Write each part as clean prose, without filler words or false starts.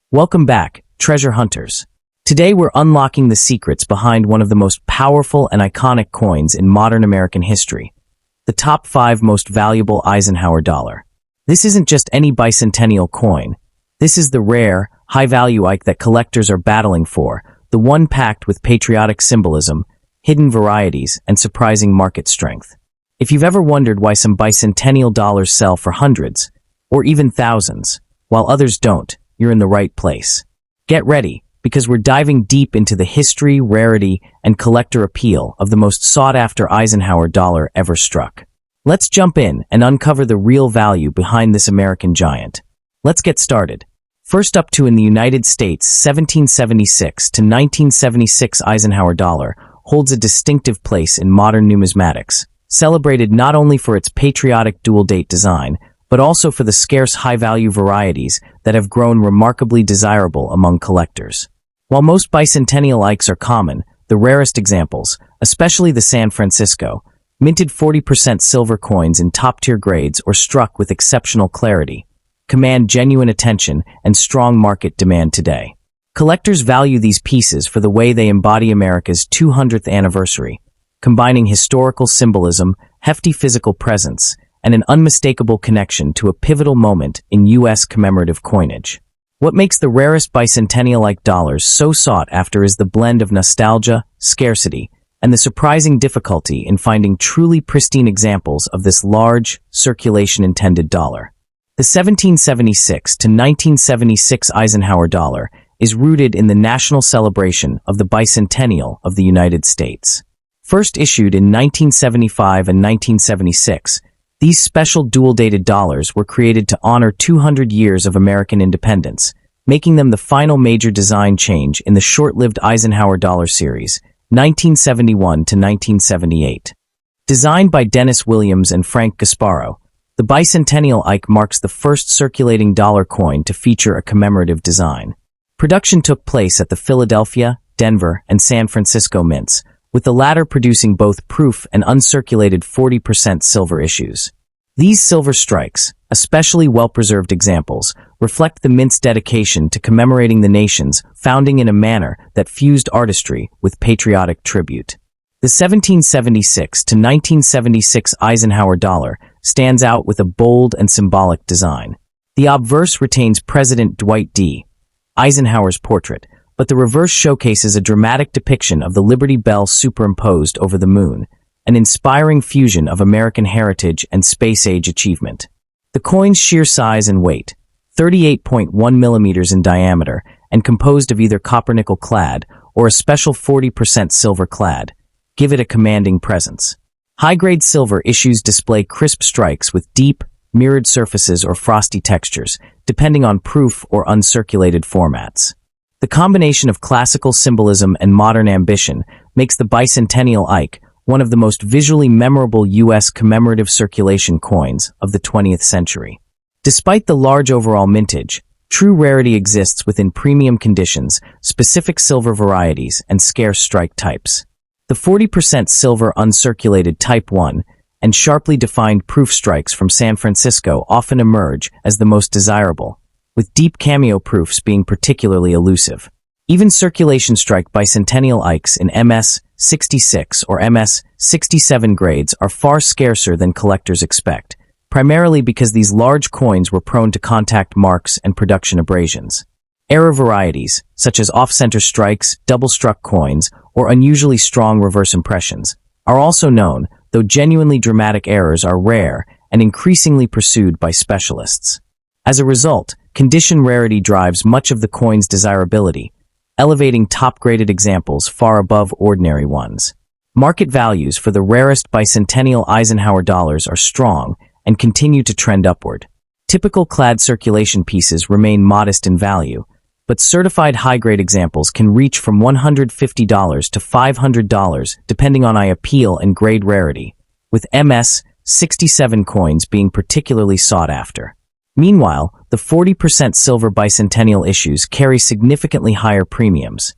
Welcome back, treasure hunters. Today we're unlocking the secrets behind one of the most powerful and iconic coins in modern American history, the top 5 most valuable Eisenhower dollar. This isn't just any bicentennial coin. This is the rare, high-value Ike that collectors are battling for, the one packed with patriotic symbolism, hidden varieties, and surprising market strength. If you've ever wondered why some bicentennial dollars sell for hundreds, or even thousands, while others don't, you're in the right place. Get ready, because we're diving deep into the history, rarity, and collector appeal of the most sought-after Eisenhower dollar ever struck. Let's jump in and uncover the real value behind this American giant. Let's get started. First up in the United States, 1776 to 1976 Eisenhower dollar holds a distinctive place in modern numismatics, celebrated not only for its patriotic dual-date design, but also for the scarce high-value varieties that have grown remarkably desirable among collectors. While most bicentennial Ikes are common, the rarest examples, especially the San Francisco, minted 40% silver coins in top-tier grades or struck with exceptional clarity, command genuine attention and strong market demand today. Collectors value these pieces for the way they embody America's 200th anniversary, combining historical symbolism, hefty physical presence, and an unmistakable connection to a pivotal moment in U.S. commemorative coinage. What makes the rarest bicentennial-like dollars so sought after is the blend of nostalgia, scarcity, and the surprising difficulty in finding truly pristine examples of this large, circulation-intended dollar. The 1776 to 1976 Eisenhower dollar is rooted in the national celebration of the bicentennial of the United States. First issued in 1975 and 1976, these special dual-dated dollars were created to honor 200 years of American independence, making them the final major design change in the short-lived Eisenhower dollar series, 1971 to 1978. Designed by Dennis Williams and Frank Gasparo, the bicentennial Ike marks the first circulating dollar coin to feature a commemorative design. Production took place at the Philadelphia, Denver, and San Francisco mints, with the latter producing both proof and uncirculated 40% silver issues. These silver strikes, especially well-preserved examples, reflect the mint's dedication to commemorating the nation's founding in a manner that fused artistry with patriotic tribute. The 1776 to 1976 Eisenhower dollar stands out with a bold and symbolic design. The obverse retains President Dwight D. Eisenhower's portrait, but the reverse showcases a dramatic depiction of the Liberty Bell superimposed over the moon, an inspiring fusion of American heritage and space-age achievement. The coin's sheer size and weight, 38.1 millimeters in diameter and composed of either copper-nickel clad or a special 40% silver clad, give it a commanding presence. High-grade silver issues display crisp strikes with deep, mirrored surfaces or frosty textures, depending on proof or uncirculated formats. The combination of classical symbolism and modern ambition makes the bicentennial Ike one of the most visually memorable U.S. commemorative circulation coins of the 20th century. Despite the large overall mintage, true rarity exists within premium conditions, specific silver varieties, and scarce strike types. The 40% silver uncirculated Type 1 and sharply defined proof strikes from San Francisco often emerge as the most desirable, with deep cameo proofs being particularly elusive. Even circulation strike bicentennial Ikes in MS-66 or MS-67 grades are far scarcer than collectors expect, primarily because these large coins were prone to contact marks and production abrasions. Error varieties, such as off-center strikes, double-struck coins, or unusually strong reverse impressions, are also known, though genuinely dramatic errors are rare and increasingly pursued by specialists. As a result, condition rarity drives much of the coin's desirability, elevating top-graded examples far above ordinary ones. Market values for the rarest bicentennial Eisenhower dollars are strong and continue to trend upward. Typical clad circulation pieces remain modest in value, but certified high-grade examples can reach from $150 to $500 depending on eye appeal and grade rarity, with MS-67 coins being particularly sought after. Meanwhile, the 40% silver bicentennial issues carry significantly higher premiums.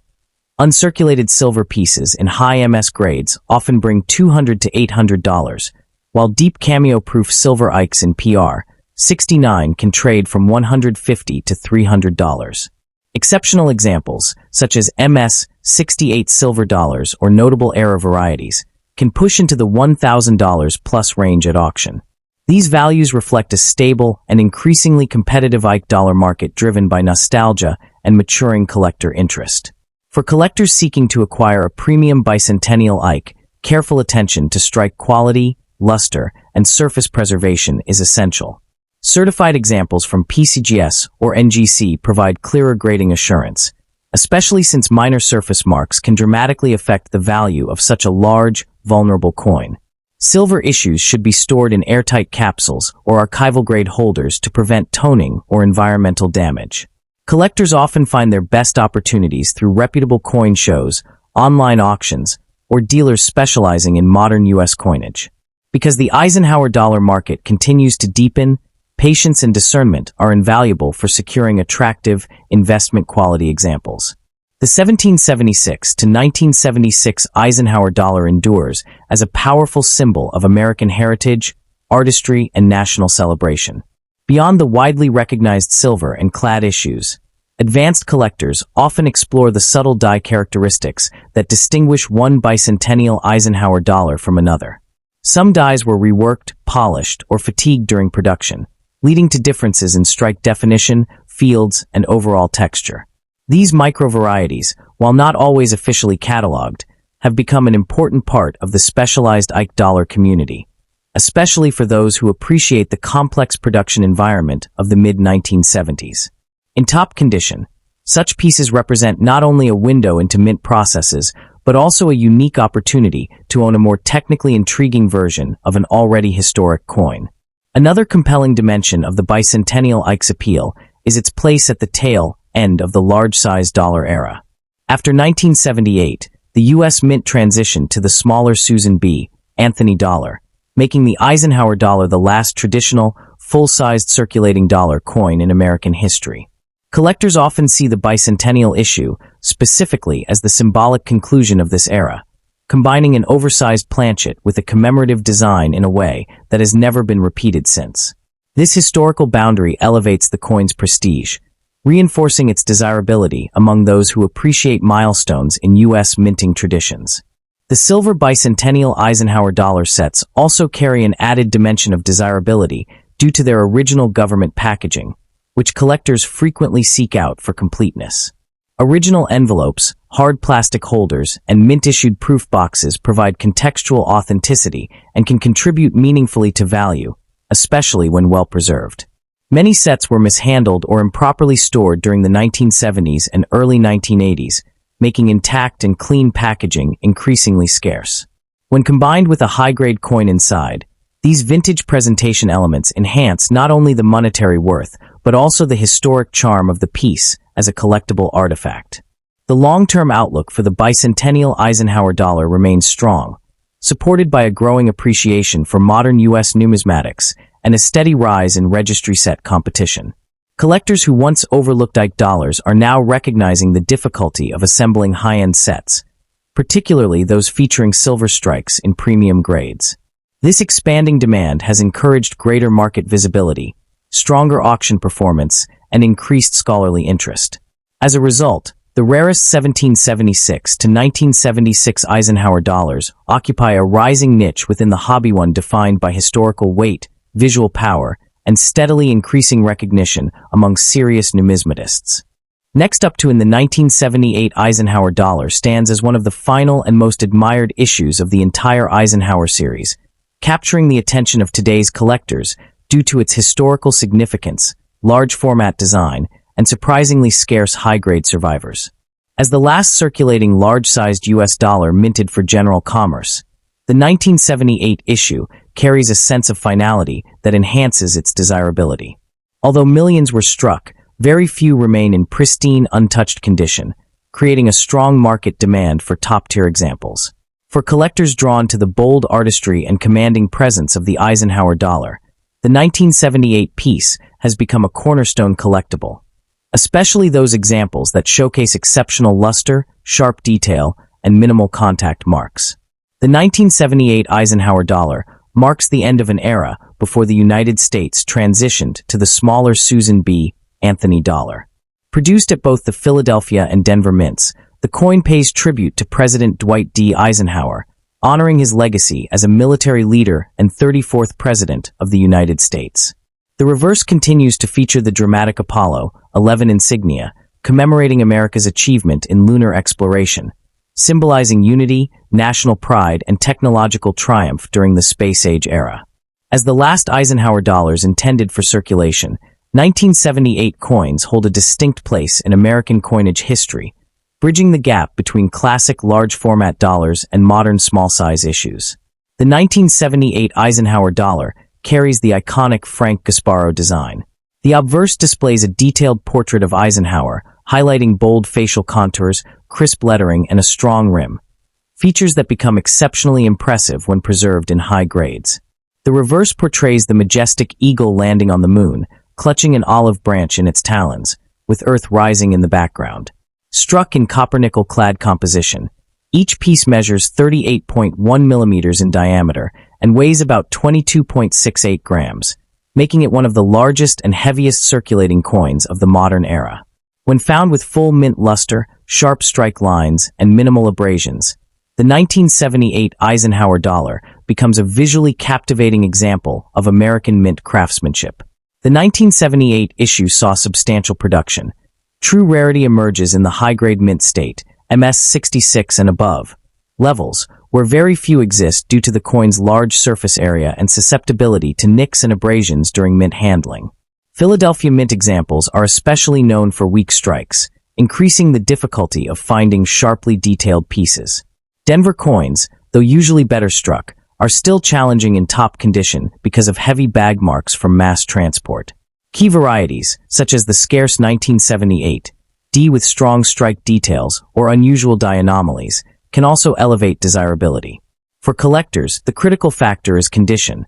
Uncirculated silver pieces in high MS grades often bring $200 to $800, while deep cameo-proof silver Ikes in PR 69 can trade from $150 to $300. Exceptional examples, such as MS 68 silver dollars or notable era varieties, can push into the $1,000 plus range at auction. These values reflect a stable and increasingly competitive Ike dollar market driven by nostalgia and maturing collector interest. For collectors seeking to acquire a premium bicentennial Ike, careful attention to strike quality, luster, and surface preservation is essential. Certified examples from PCGS or NGC provide clearer grading assurance, especially since minor surface marks can dramatically affect the value of such a large, vulnerable coin. Silver issues should be stored in airtight capsules or archival-grade holders to prevent toning or environmental damage. Collectors often find their best opportunities through reputable coin shows, online auctions, or dealers specializing in modern U.S. coinage. Because the Eisenhower dollar market continues to deepen, patience and discernment are invaluable for securing attractive, investment-quality examples. The 1776 to 1976 Eisenhower dollar endures as a powerful symbol of American heritage, artistry, and national celebration. Beyond the widely recognized silver and clad issues, advanced collectors often explore the subtle die characteristics that distinguish one bicentennial Eisenhower dollar from another. Some dies were reworked, polished, or fatigued during production, leading to differences in strike definition, fields, and overall texture. These micro-varieties, while not always officially cataloged, have become an important part of the specialized Ike dollar community, especially for those who appreciate the complex production environment of the mid-1970s. In top condition, such pieces represent not only a window into mint processes, but also a unique opportunity to own a more technically intriguing version of an already historic coin. Another compelling dimension of the bicentennial Ike's appeal is its place at the tail end of the large-sized dollar era. After 1978, the U.S. Mint transitioned to the smaller Susan B. Anthony dollar, making the Eisenhower dollar the last traditional, full-sized circulating dollar coin in American history. Collectors often see the bicentennial issue specifically as the symbolic conclusion of this era, combining an oversized planchet with a commemorative design in a way that has never been repeated since. This historical boundary elevates the coin's prestige, reinforcing its desirability among those who appreciate milestones in U.S. minting traditions. The silver bicentennial Eisenhower dollar sets also carry an added dimension of desirability due to their original government packaging, which collectors frequently seek out for completeness. Original envelopes, hard plastic holders, and mint-issued proof boxes provide contextual authenticity and can contribute meaningfully to value, especially when well-preserved. Many sets were mishandled or improperly stored during the 1970s and early 1980s, making intact and clean packaging increasingly scarce. When combined with a high-grade coin inside, these vintage presentation elements enhance not only the monetary worth, but also the historic charm of the piece as a collectible artifact. The long-term outlook for the bicentennial Eisenhower dollar remains strong, supported by a growing appreciation for modern U.S. numismatics and a steady rise in registry set competition. Collectors who once overlooked Ike dollars are now recognizing the difficulty of assembling high-end sets, particularly those featuring silver strikes in premium grades. This expanding demand has encouraged greater market visibility, stronger auction performance, and increased scholarly interest. As a result, the rarest 1776 to 1976 Eisenhower dollars occupy a rising niche within the hobby, one defined by historical weight, visual power, and steadily increasing recognition among serious numismatists. Next up to in the 1978 Eisenhower dollar stands as one of the final and most admired issues of the entire Eisenhower series, capturing the attention of today's collectors due to its historical significance, large format design, and surprisingly scarce high-grade survivors. As the last circulating large-sized U.S. dollar minted for general commerce, the 1978 issue carries a sense of finality that enhances its desirability. Although millions were struck, very few remain in pristine, untouched condition, creating a strong market demand for top-tier examples. For collectors drawn to the bold artistry and commanding presence of the Eisenhower dollar, the 1978 piece has become a cornerstone collectible, especially those examples that showcase exceptional luster, sharp detail, and minimal contact marks. The 1978 Eisenhower dollar marks the end of an era before the United States transitioned to the smaller Susan B. Anthony dollar. Produced at both the Philadelphia and Denver mints, the coin pays tribute to President Dwight D. Eisenhower, honoring his legacy as a military leader and 34th President of the United States. The reverse continues to feature the dramatic Apollo 11 insignia, commemorating America's achievement in lunar exploration, symbolizing unity, national pride, and technological triumph during the space age era. As the last Eisenhower dollars intended for circulation, 1978 coins hold a distinct place in American coinage history, bridging the gap between classic large-format dollars and modern small-size issues. The 1978 Eisenhower dollar carries the iconic Frank Gasparo design. The obverse displays a detailed portrait of Eisenhower, highlighting bold facial contours, crisp lettering, and a strong rim, features that become exceptionally impressive when preserved in high grades. The reverse portrays the majestic eagle landing on the moon, clutching an olive branch in its talons, with Earth rising in the background. Struck in copper-nickel-clad composition, each piece measures 38.1 millimeters in diameter and weighs about 22.68 grams, making it one of the largest and heaviest circulating coins of the modern era. When found with full mint luster, sharp strike lines, and minimal abrasions, the 1978 Eisenhower dollar becomes a visually captivating example of American mint craftsmanship. The 1978 issue saw substantial production. True rarity emerges in the high-grade mint state, MS 66 and above, levels, where very few exist due to the coin's large surface area and susceptibility to nicks and abrasions during mint handling. Philadelphia mint examples are especially known for weak strikes, increasing the difficulty of finding sharply detailed pieces. Denver coins, though usually better struck, are still challenging in top condition because of heavy bag marks from mass transport. Key varieties, such as the scarce 1978 D with strong strike details or unusual die anomalies, can also elevate desirability. For collectors, the critical factor is condition.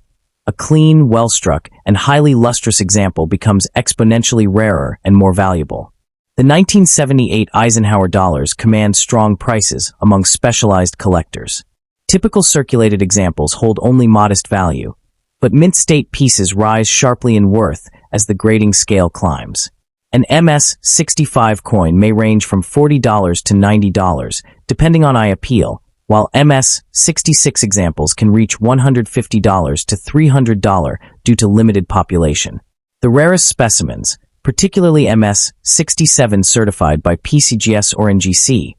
A clean, well-struck, and highly lustrous example becomes exponentially rarer and more valuable. The 1978 Eisenhower dollars command strong prices among specialized collectors. Typical circulated examples hold only modest value, but mint state pieces rise sharply in worth as the grading scale climbs. An MS 65 coin may range from $40 to $90, depending on eye appeal, while MS 66 examples can reach $150 to $300 due to limited population. The rarest specimens, particularly MS 67 certified by PCGS or NGC,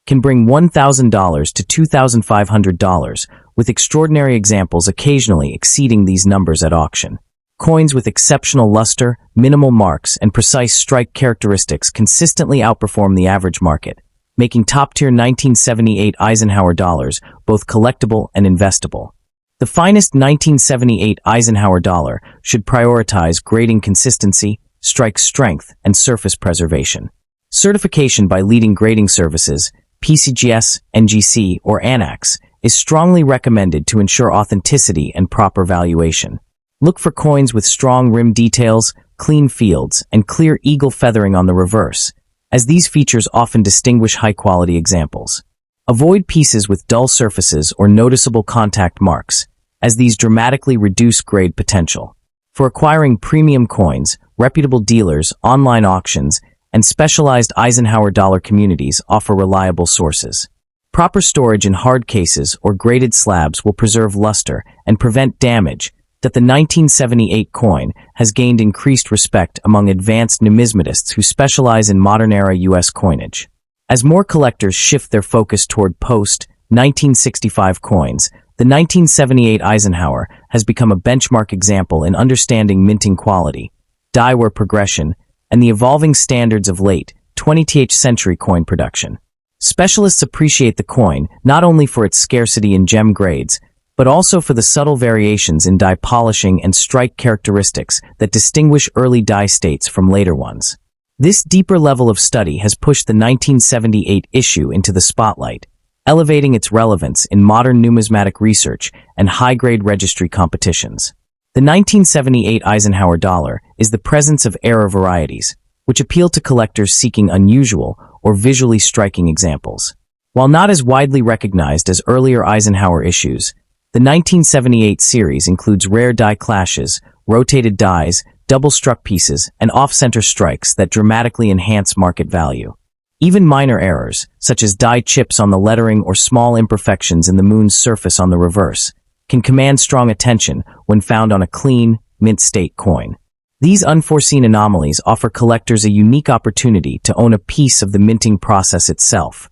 can bring $1,000 to $2,500, with extraordinary examples occasionally exceeding these numbers at auction. Coins with exceptional luster, minimal marks, and precise strike characteristics consistently outperform the average market, making top-tier 1978 Eisenhower dollars both collectible and investable. The finest 1978 Eisenhower dollar should prioritize grading consistency, strike strength, and surface preservation. Certification by leading grading services, PCGS, NGC, or ANAX, is strongly recommended to ensure authenticity and proper valuation. Look for coins with strong rim details, clean fields, and clear eagle feathering on the reverse, as these features often distinguish high-quality examples. Avoid pieces with dull surfaces or noticeable contact marks, as these dramatically reduce grade potential. For acquiring premium coins, reputable dealers, online auctions, and specialized Eisenhower dollar communities offer reliable sources. Proper storage in hard cases or graded slabs will preserve luster and prevent damage. That the 1978 coin has gained increased respect among advanced numismatists who specialize in modern-era U.S. coinage. As more collectors shift their focus toward post-1965 coins, the 1978 Eisenhower has become a benchmark example in understanding minting quality, die-wear progression, and the evolving standards of late 20th century coin production. Specialists appreciate the coin not only for its scarcity in gem grades, but also for the subtle variations in die polishing and strike characteristics that distinguish early die states from later ones. This deeper level of study has pushed the 1978 issue into the spotlight, elevating its relevance in modern numismatic research and high-grade registry competitions. The 1978 Eisenhower dollar is the presence of error varieties, which appeal to collectors seeking unusual or visually striking examples. While not as widely recognized as earlier Eisenhower issues, the 1978 series includes rare die clashes, rotated dies, double-struck pieces, and off-center strikes that dramatically enhance market value. Even minor errors, such as dyed chips on the lettering or small imperfections in the moon's surface on the reverse, can command strong attention when found on a clean, mint-state coin. These unforeseen anomalies offer collectors a unique opportunity to own a piece of the minting process itself,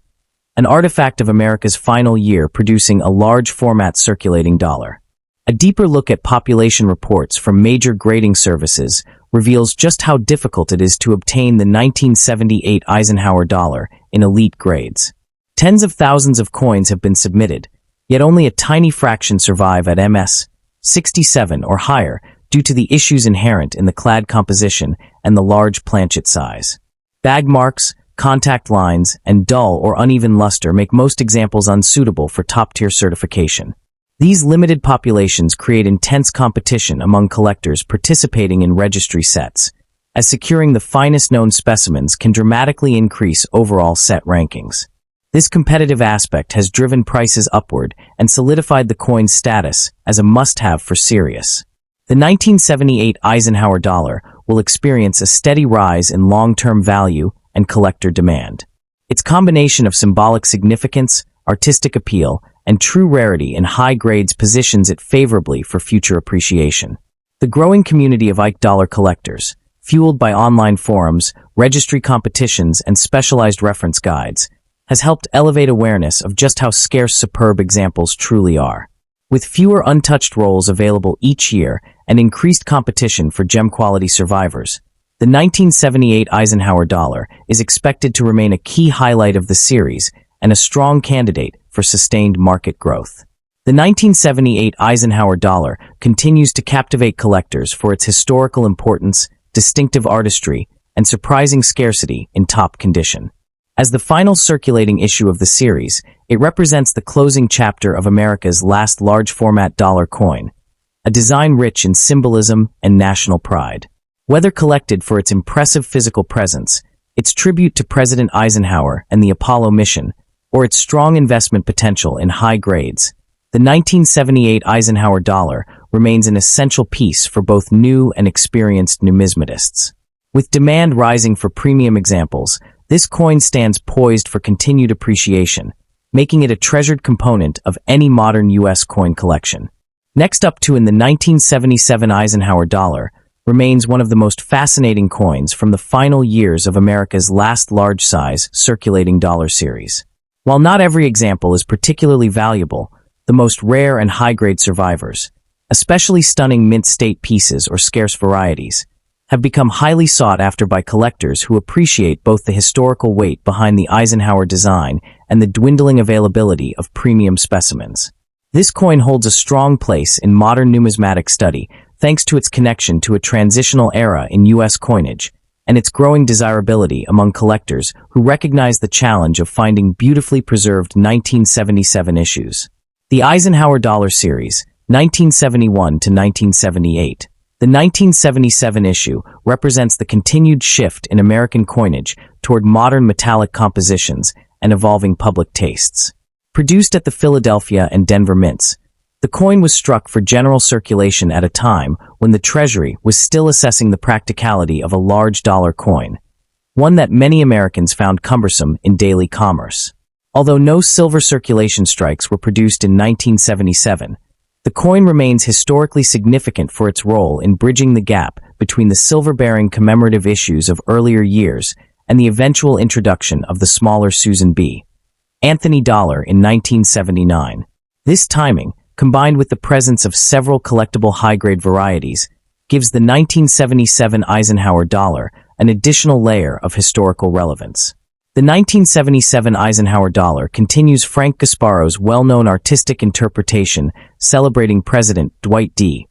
an artifact of America's final year producing a large-format circulating dollar. A deeper look at population reports from major grading services reveals just how difficult it is to obtain the 1978 Eisenhower dollar in elite grades. Tens of thousands of coins have been submitted, yet only a tiny fraction survive at MS 67 or higher due to the issues inherent in the clad composition and the large planchet size. Bag marks, contact lines, and dull or uneven luster make most examples unsuitable for top-tier certification. These limited populations create intense competition among collectors participating in registry sets, as securing the finest known specimens can dramatically increase overall set rankings. This competitive aspect has driven prices upward and solidified the coin's status as a must-have for serious. The 1978 Eisenhower dollar will experience a steady rise in long-term value and collector demand. Its combination of symbolic significance, artistic appeal, and true rarity in high grades positions it favorably for future appreciation. The growing community of Ike dollar collectors, fueled by online forums, registry competitions, and specialized reference guides, has helped elevate awareness of just how scarce superb examples truly are. With fewer untouched rolls available each year and increased competition for gem-quality survivors, the 1978 Eisenhower dollar is expected to remain a key highlight of the series and a strong candidate for sustained market growth. The 1978 Eisenhower dollar continues to captivate collectors for its historical importance, distinctive artistry, and surprising scarcity in top condition. As the final circulating issue of the series, it represents the closing chapter of America's last large-format dollar coin, a design rich in symbolism and national pride. Whether collected for its impressive physical presence, its tribute to President Eisenhower and the Apollo mission, or its strong investment potential in high grades, the 1978 Eisenhower dollar remains an essential piece for both new and experienced numismatists. With demand rising for premium examples, this coin stands poised for continued appreciation, making it a treasured component of any modern U.S. coin collection. Next up in the 1977 Eisenhower dollar remains one of the most fascinating coins from the final years of America's last large-size circulating dollar series. While not every example is particularly valuable, the most rare and high-grade survivors, especially stunning mint-state pieces or scarce varieties, have become highly sought after by collectors who appreciate both the historical weight behind the Eisenhower design and the dwindling availability of premium specimens. This coin holds a strong place in modern numismatic study thanks to its connection to a transitional era in U.S. coinage and its growing desirability among collectors who recognize the challenge of finding beautifully preserved 1977 issues. The Eisenhower dollar series, 1971 to 1978. The 1977 issue represents the continued shift in American coinage toward modern metallic compositions and evolving public tastes. Produced at the Philadelphia and Denver mints, the coin was struck for general circulation at a time when the Treasury was still assessing the practicality of a large dollar coin, one that many Americans found cumbersome in daily commerce. Although no silver circulation strikes were produced in 1977, the coin remains historically significant for its role in bridging the gap between the silver-bearing commemorative issues of earlier years and the eventual introduction of the smaller Susan B. Anthony dollar in 1979. This timing, combined with the presence of several collectible high-grade varieties, gives the 1977 Eisenhower dollar an additional layer of historical relevance. The 1977 Eisenhower dollar continues Frank Gasparo's well-known artistic interpretation celebrating President Dwight D.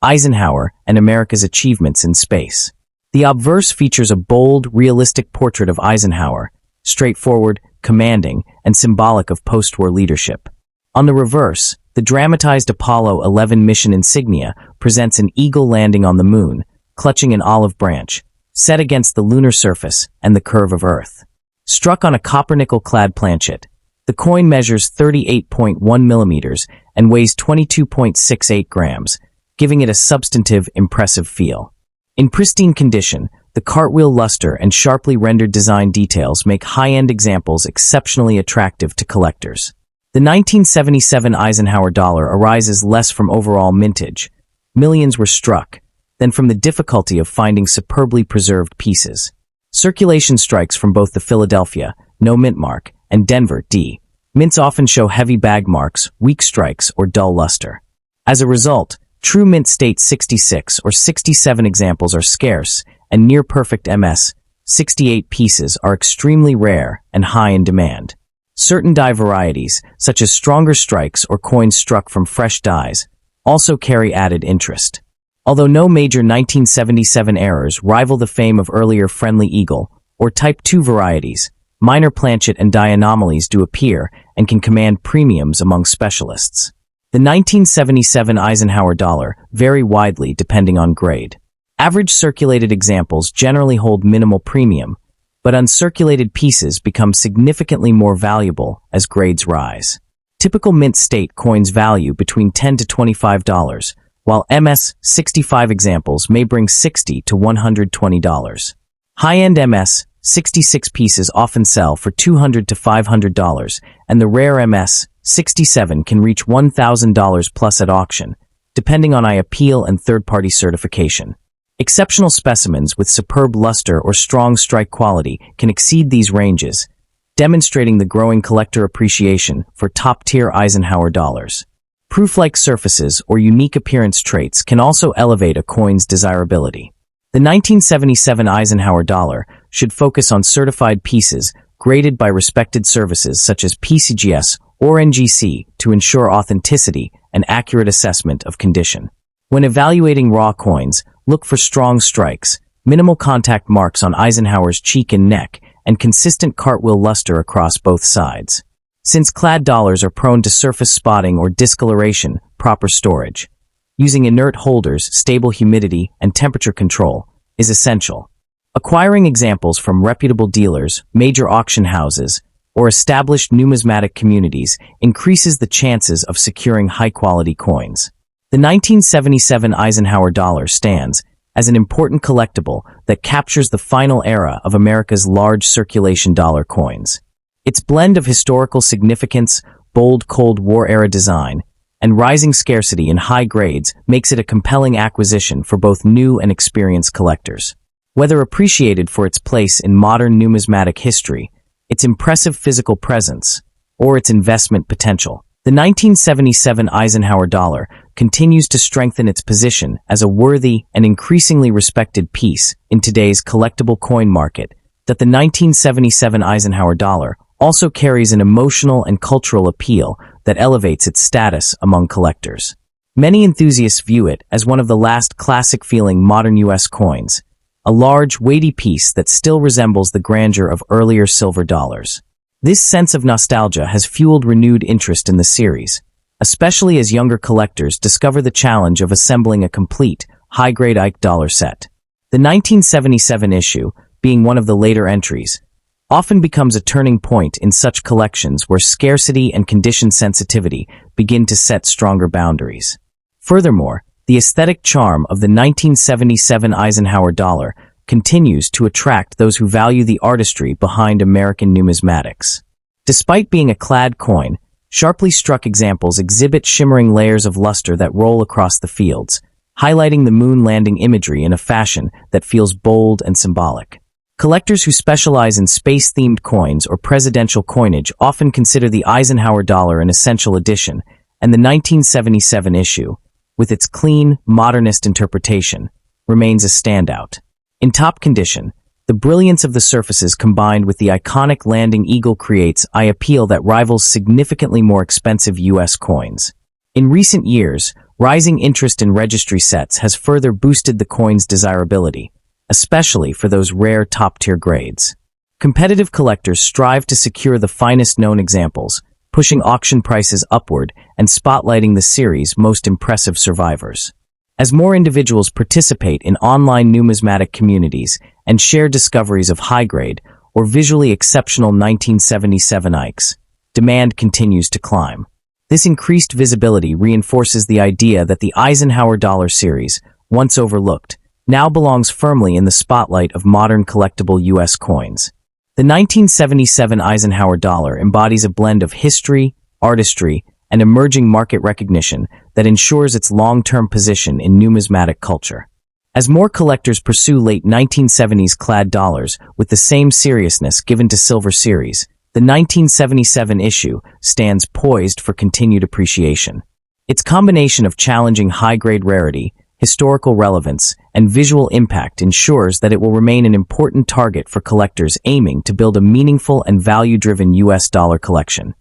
Eisenhower and America's achievements in space. The obverse features a bold, realistic portrait of Eisenhower, straightforward, commanding, and symbolic of post-war leadership. On the reverse, the dramatized Apollo 11 mission insignia presents an eagle landing on the moon, clutching an olive branch, set against the lunar surface and the curve of Earth. Struck on a copper-nickel-clad planchet, the coin measures 38.1 millimeters and weighs 22.68 grams, giving it a substantive, impressive feel. In pristine condition, the cartwheel luster and sharply rendered design details make high-end examples exceptionally attractive to collectors. The 1977 Eisenhower dollar arises less from overall mintage. Millions were struck, than from the difficulty of finding superbly preserved pieces. Circulation strikes from both the Philadelphia, no mint mark, and Denver, D. Mints often show heavy bag marks, weak strikes, or dull luster. As a result, true mint state 66 or 67 examples are scarce, and near-perfect MS 68 pieces are extremely rare and high in demand. Certain die varieties, such as stronger strikes or coins struck from fresh dies, also carry added interest. Although no major 1977 errors rival the fame of earlier Friendly Eagle or Type 2 varieties, minor planchet and die anomalies do appear and can command premiums among specialists. The 1977 Eisenhower dollar vary widely depending on grade. Average circulated examples generally hold minimal premium, but uncirculated pieces become significantly more valuable as grades rise. Typical mint state coins value between $10 to $25, while MS 65 examples may bring $60 to $120. High-end MS 66 pieces often sell for $200 to $500, and the rare MS 67 can reach $1,000 plus at auction, depending on appeal and third-party certification. Exceptional specimens with superb luster or strong strike quality can exceed these ranges, demonstrating the growing collector appreciation for top-tier Eisenhower dollars. Proof-like surfaces or unique appearance traits can also elevate a coin's desirability. The 1977 Eisenhower dollar should focus on certified pieces graded by respected services such as PCGS or NGC to ensure authenticity and accurate assessment of condition. When evaluating raw coins, look for strong strikes, minimal contact marks on Eisenhower's cheek and neck, and consistent cartwheel luster across both sides. Since clad dollars are prone to surface spotting or discoloration, proper storage, using inert holders, stable humidity, and temperature control is essential. Acquiring examples from reputable dealers, major auction houses, or established numismatic communities increases the chances of securing high-quality coins. The 1977 Eisenhower dollar stands as an important collectible that captures the final era of America's large circulation dollar coins. Its blend of historical significance, bold Cold War-era design, and rising scarcity in high grades makes it a compelling acquisition for both new and experienced collectors. Whether appreciated for its place in modern numismatic history, its impressive physical presence, or its investment potential, the 1977 Eisenhower dollar continues to strengthen its position as a worthy and increasingly respected piece in today's collectible coin market. That the 1977 Eisenhower dollar also carries an emotional and cultural appeal that elevates its status among collectors. Many enthusiasts view it as one of the last classic-feeling modern U.S. coins, a large, weighty piece that still resembles the grandeur of earlier silver dollars. This sense of nostalgia has fueled renewed interest in the series, especially as younger collectors discover the challenge of assembling a complete, high-grade Ike dollar set. The 1977 issue, being one of the later entries, often becomes a turning point in such collections where scarcity and condition sensitivity begin to set stronger boundaries. Furthermore, the aesthetic charm of the 1977 Eisenhower dollar continues to attract those who value the artistry behind American numismatics. Despite being a clad coin, sharply struck examples exhibit shimmering layers of luster that roll across the fields, highlighting the moon landing imagery in a fashion that feels bold and symbolic. Collectors who specialize in space-themed coins or presidential coinage often consider the Eisenhower dollar an essential addition, and the 1977 issue, with its clean, modernist interpretation, remains a standout. In top condition, the brilliance of the surfaces combined with the iconic landing eagle creates an appeal that rivals significantly more expensive U.S. coins. In recent years, rising interest in registry sets has further boosted the coin's desirability, especially for those rare top-tier grades. Competitive collectors strive to secure the finest known examples, pushing auction prices upward and spotlighting the series' most impressive survivors. As more individuals participate in online numismatic communities and share discoveries of high-grade or visually exceptional 1977 Ikes, demand continues to climb. This increased visibility reinforces the idea that the Eisenhower dollar series, once overlooked, now belongs firmly in the spotlight of modern collectible U.S. coins. The 1977 Eisenhower dollar embodies a blend of history, artistry, and emerging market recognition that ensures its long-term position in numismatic culture. As more collectors pursue late 1970s clad dollars with the same seriousness given to silver series, the 1977 issue stands poised for continued appreciation. Its combination of challenging high-grade rarity, historical relevance, and visual impact ensures that it will remain an important target for collectors aiming to build a meaningful and value-driven U.S. dollar collection.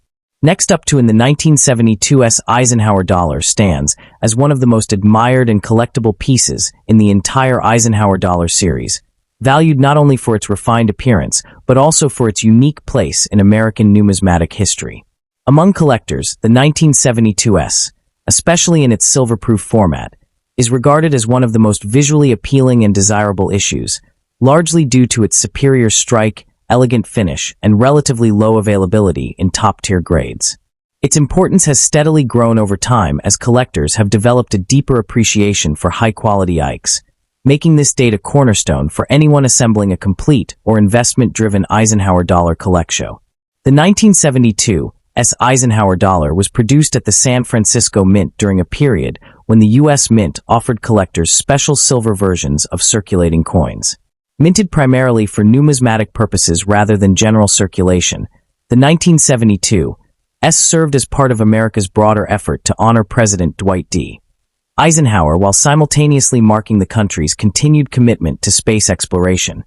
Next up in the 1972 Eisenhower dollar stands as one of the most admired and collectible pieces in the entire Eisenhower dollar series, valued not only for its refined appearance, but also for its unique place in American numismatic history. Among collectors, the 1972 especially in its silver-proof format, is regarded as one of the most visually appealing and desirable issues, largely due to its superior strike, elegant finish, and relatively low availability in top-tier grades. Its importance has steadily grown over time as collectors have developed a deeper appreciation for high-quality Eiks, making this date a cornerstone for anyone assembling a complete or investment-driven Eisenhower dollar collection. The 1972 Eisenhower dollar was produced at the San Francisco Mint during a period when the U.S. Mint offered collectors special silver versions of circulating coins. Minted primarily for numismatic purposes rather than general circulation, the 1972 served as part of America's broader effort to honor President Dwight D. Eisenhower while simultaneously marking the country's continued commitment to space exploration.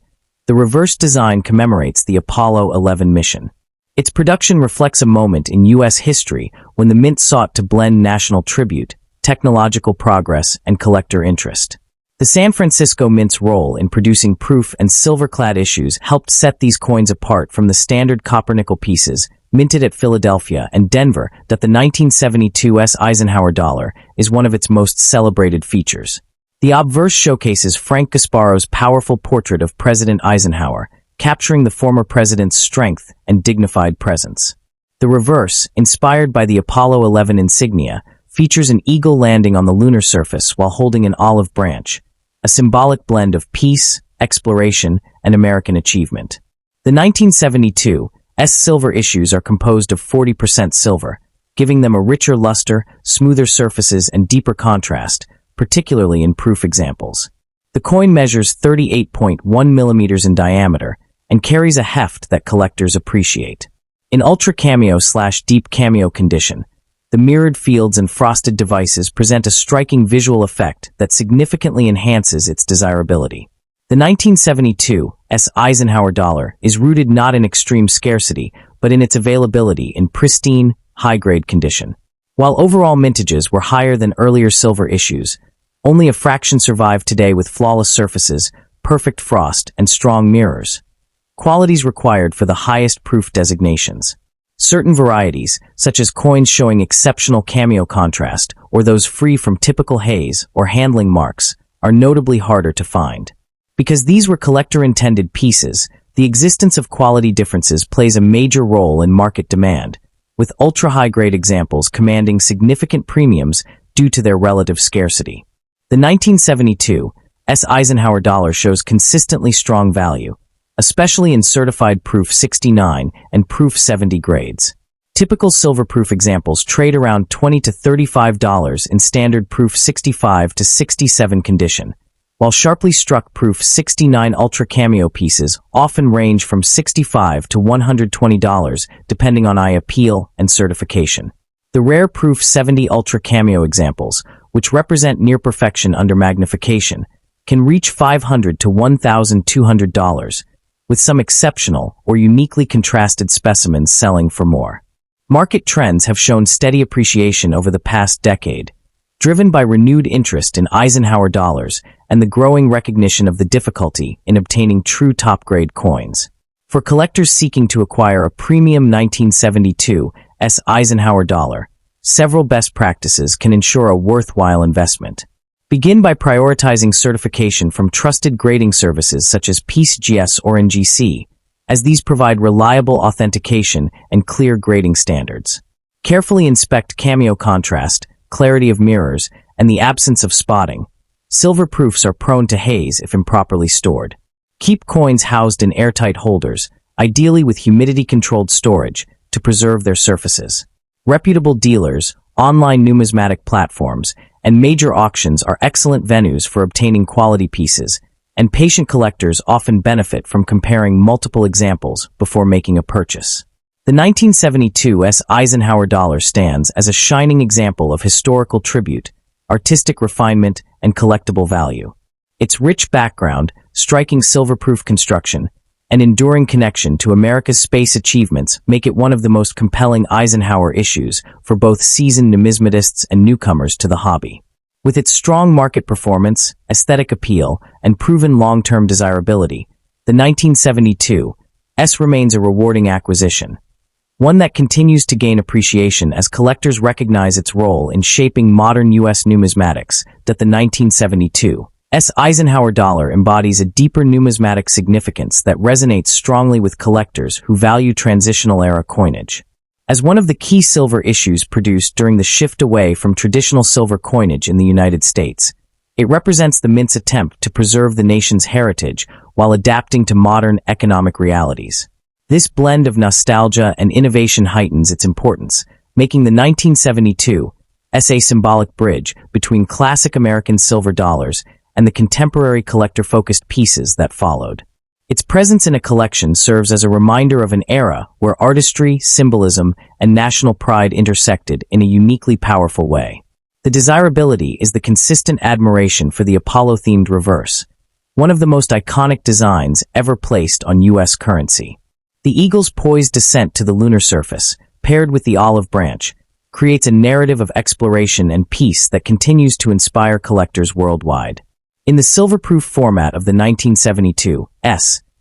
The reverse design commemorates the Apollo 11 mission. Its production reflects a moment in U.S. history when the Mint sought to blend national tribute, technological progress, and collector interest. The San Francisco Mint's role in producing proof and silver-clad issues helped set these coins apart from the standard copper-nickel pieces minted at Philadelphia and Denver. That the 1972 Eisenhower dollar is one of its most celebrated features. The obverse showcases Frank Gasparo's powerful portrait of President Eisenhower, capturing the former president's strength and dignified presence. The reverse, inspired by the Apollo 11 insignia, features an eagle landing on the lunar surface while holding an olive branch, a symbolic blend of peace, exploration, and American achievement. The 1972 silver issues are composed of 40% silver, giving them a richer luster, smoother surfaces, and deeper contrast, particularly in proof examples. The coin measures 38.1 millimeters in diameter and carries a heft that collectors appreciate. In ultra cameo/deep cameo condition, the mirrored fields and frosted devices present a striking visual effect that significantly enhances its desirability. The 1972 Eisenhower dollar is rooted not in extreme scarcity, but in its availability in pristine, high-grade condition. While overall mintages were higher than earlier silver issues, only a fraction survive today with flawless surfaces, perfect frost, and strong mirrors, qualities required for the highest proof designations. Certain varieties, such as coins showing exceptional cameo contrast or those free from typical haze or handling marks, are notably harder to find. Because these were collector-intended pieces, the existence of quality differences plays a major role in market demand, with ultra-high-grade examples commanding significant premiums due to their relative scarcity. The 1972 Eisenhower dollar shows consistently strong value, especially in certified proof 69 and proof 70 grades. Typical silver-proof examples trade around $20 to $35 in standard proof 65 to 67 condition, while sharply struck proof 69 ultra cameo pieces often range from $65 to $120 depending on eye appeal and certification. The rare proof 70 ultra cameo examples, which represent near perfection under magnification, can reach $500 to $1,200, with some exceptional or uniquely contrasted specimens selling for more. Market trends have shown steady appreciation over the past decade, driven by renewed interest in Eisenhower dollars and the growing recognition of the difficulty in obtaining true top-grade coins. For collectors seeking to acquire a premium 1972 Eisenhower dollar, several best practices can ensure a worthwhile investment. Begin by prioritizing certification from trusted grading services such as PeaceGS or NGC, as these provide reliable authentication and clear grading standards. Carefully inspect cameo contrast, clarity of mirrors, and the absence of spotting, Silver proofs are prone to haze if improperly stored. Keep coins housed in airtight holders, ideally with humidity-controlled storage, to preserve their surfaces. Reputable dealers, online numismatic platforms, and major auctions are excellent venues for obtaining quality pieces, and patient collectors often benefit from comparing multiple examples before making a purchase. The 1972 Eisenhower dollar stands as a shining example of historical tribute, artistic refinement, and collectible value. Its rich background, striking silver-proof construction, and enduring connection to America's space achievements make it one of the most compelling Eisenhower issues for both seasoned numismatists and newcomers to the hobby. With its strong market performance, aesthetic appeal, and proven long-term desirability, the 1972 remains a rewarding acquisition, one that continues to gain appreciation as collectors recognize its role in shaping modern U.S. numismatics. The 1972 Eisenhower dollar embodies a deeper numismatic significance that resonates strongly with collectors who value transitional-era coinage. As one of the key silver issues produced during the shift away from traditional silver coinage in the United States, it represents the Mint's attempt to preserve the nation's heritage while adapting to modern economic realities. This blend of nostalgia and innovation heightens its importance, making the 1972 a symbolic bridge between classic American silver dollars and the contemporary collector-focused pieces that followed. Its presence in a collection serves as a reminder of an era where artistry, symbolism, and national pride intersected in a uniquely powerful way. The desirability is the consistent admiration for the Apollo-themed reverse, one of the most iconic designs ever placed on U.S. currency. The eagle's poised descent to the lunar surface, paired with the olive branch, creates a narrative of exploration and peace that continues to inspire collectors worldwide. In the silver-proof format of the 1972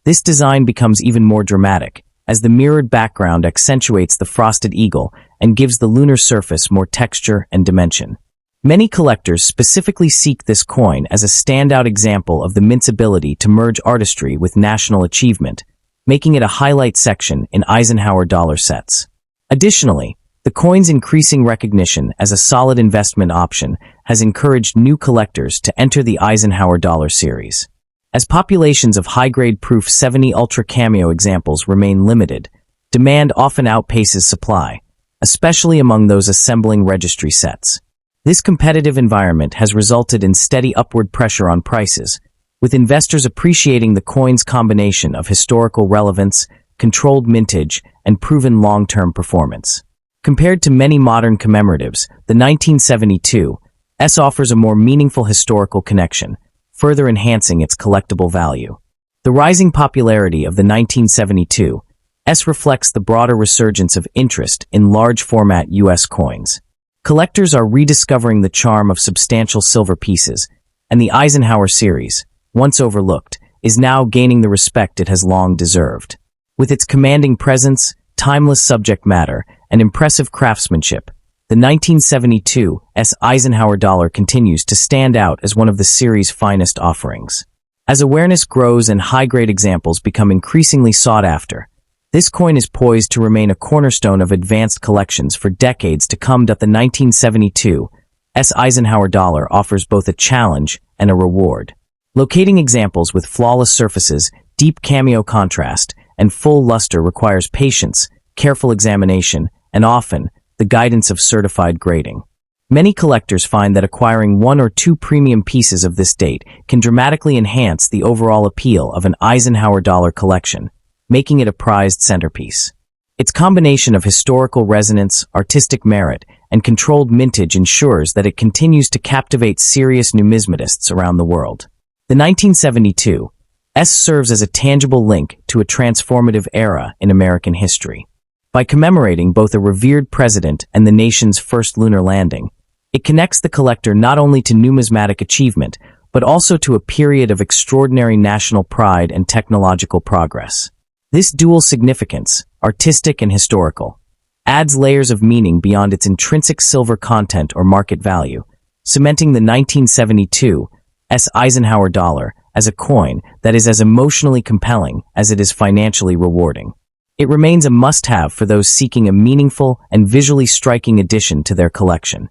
this design becomes even more dramatic, as the mirrored background accentuates the frosted eagle and gives the lunar surface more texture and dimension. Many collectors specifically seek this coin as a standout example of the Mint's ability to merge artistry with national achievement, making it a highlight section in Eisenhower dollar sets. Additionally, the coin's increasing recognition as a solid investment option has encouraged new collectors to enter the Eisenhower dollar series. As populations of high-grade proof 70 Ultra Cameo examples remain limited, demand often outpaces supply, especially among those assembling registry sets. This competitive environment has resulted in steady upward pressure on prices, with investors appreciating the coin's combination of historical relevance, controlled mintage, and proven long-term performance. Compared to many modern commemoratives, the 1972 offers a more meaningful historical connection, further enhancing its collectible value. The rising popularity of the 1972 reflects the broader resurgence of interest in large-format U.S. coins. Collectors are rediscovering the charm of substantial silver pieces, and the Eisenhower series, once overlooked, is now gaining the respect it has long deserved. With its commanding presence, timeless subject matter, and impressive craftsmanship, the 1972 Eisenhower dollar continues to stand out as one of the series' finest offerings. As awareness grows and high-grade examples become increasingly sought after, this coin is poised to remain a cornerstone of advanced collections for decades to come. The 1972 Eisenhower dollar offers both a challenge and a reward. Locating examples with flawless surfaces, deep cameo contrast, and full luster requires patience, careful examination, and often, the guidance of certified grading. Many collectors find that acquiring one or two premium pieces of this date can dramatically enhance the overall appeal of an Eisenhower dollar collection, making it a prized centerpiece. Its combination of historical resonance, artistic merit, and controlled mintage ensures that it continues to captivate serious numismatists around the world. The 1972 serves as a tangible link to a transformative era in American history. By commemorating both a revered president and the nation's first lunar landing, it connects the collector not only to numismatic achievement, but also to a period of extraordinary national pride and technological progress. This dual significance, artistic and historical, adds layers of meaning beyond its intrinsic silver content or market value, cementing the 1972 Eisenhower dollar as a coin that is as emotionally compelling as it is financially rewarding. It remains a must-have for those seeking a meaningful and visually striking addition to their collection.